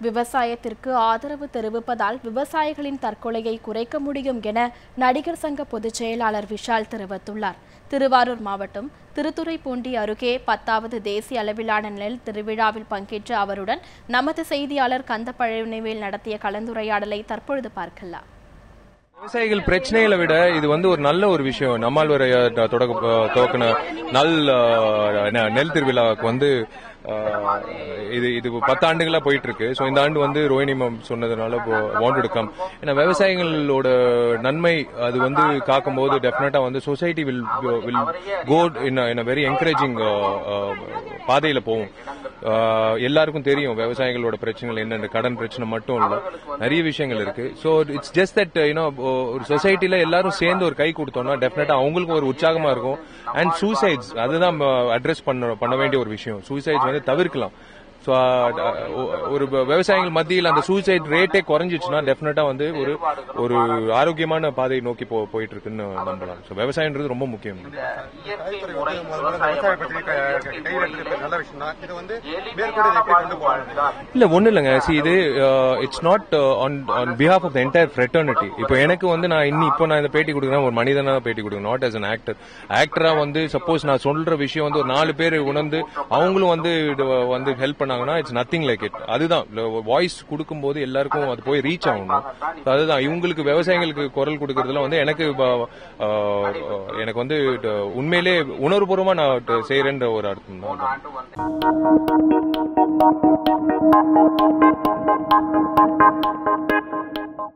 விவசாயத்திற்கு ஆதரவு தெரிவிப்பதால் விவசாயிகளின் தற்கொலையை குறைக்க முடியும் என நடிகர் சங்க பொதுச் செயலாளர் விஷால் தெரிவித்துள்ளார். திருவாரூர் மாவட்டம் திருத்துறைப்பூண்டி அருகே 10வது தேசிய அளவிலான நெல் திருவிழாவில் பங்கேற்ற அவருடன் நமது செய்தியாளர் கந்தப்பழனிவேல் நடத்திய கலந்துரையாடலை தற்பொழுது பார்க்கலாம். விவசாயிகள் பிரச்சனைகளை விட இது ஒரு நல்ல ஒரு விஷயம். நம்மாழ்வார் துவக்கின நெல் திருவிழாவுக்கு இது 10 ஆண்டுகளா போயிட்டு இருக்கு. ஸோ இந்த ஆண்டு ரோஹிணி மேம் சொன்னதுனால வாண்டட் கம். ஏன்னா விவசாயிகளோட நன்மை அது காக்கும் போது டெஃபினட்டா society will go in very encouraging பாதையில போகும். எல்லாருக்கும் தெரியும் விவசாயிகளோட பிரச்சனைகள் என்னென்ன, கடன் பிரச்சனை மட்டும் இல்ல, நிறைய விஷயங்கள் இருக்கு. ஸோ இட்ஸ் ஜஸ்ட் தட் ஒரு சொசைட்டில எல்லாரும் சேர்ந்து ஒரு கை கொடுத்தோம்னா டெஃபினட்டா அவங்களுக்கும் ஒரு உற்சாகமா இருக்கும். அண்ட் சூசைட்ஸ் அதுதான் அட்ரஸ் பண்ண வேண்டிய ஒரு விஷயம். சூசைட்ஸ் தவிர்க்கலாம். ஸோ ஒரு விவசாயிகள் மத்தியில் அந்த சூசைட் ரேட்டே குறைஞ்சிச்சுன்னா டெஃபினட்டா ஒரு ஆரோக்கியமான பாதை நோக்கி போயிட்டு இருக்குன்னு நம்பலாம். ஸோ விவசாயம்ன்றது ரொம்ப முக்கியம். இல்ல ஒண்ணு இல்லைங்க. இது it's not on behalf of the entire fraternity. இப்போ எனக்கு நான் இந்த பேட்டி கொடுக்குறேன் ஒரு மனிதனா பேட்டி கொடுக்குறேன், நாட் ஆஸ் அன் ஆக்டர். ஆக்டரா சப்போஸ் நான் சொல்ற விஷயம் ஒரு 4 பேர் உணர்ந்து அவங்களும் ஹெல்ப் பண்ண இட்ஸ் நத்திங் லைக் இட். அதுதான் வாய்ஸ் கொடுக்கும்போது எல்லாருக்கும் அது போய் ரீச் ஆகணும். அதுதான் இவங்களுக்கு விவசாயிகளுக்கு குரல் கொடுக்கறதுல எனக்கு உண்மையிலே உணர்வுபூர்வமா நான் செய்யறேன்ற ஒரு அர்த்தம் தான்.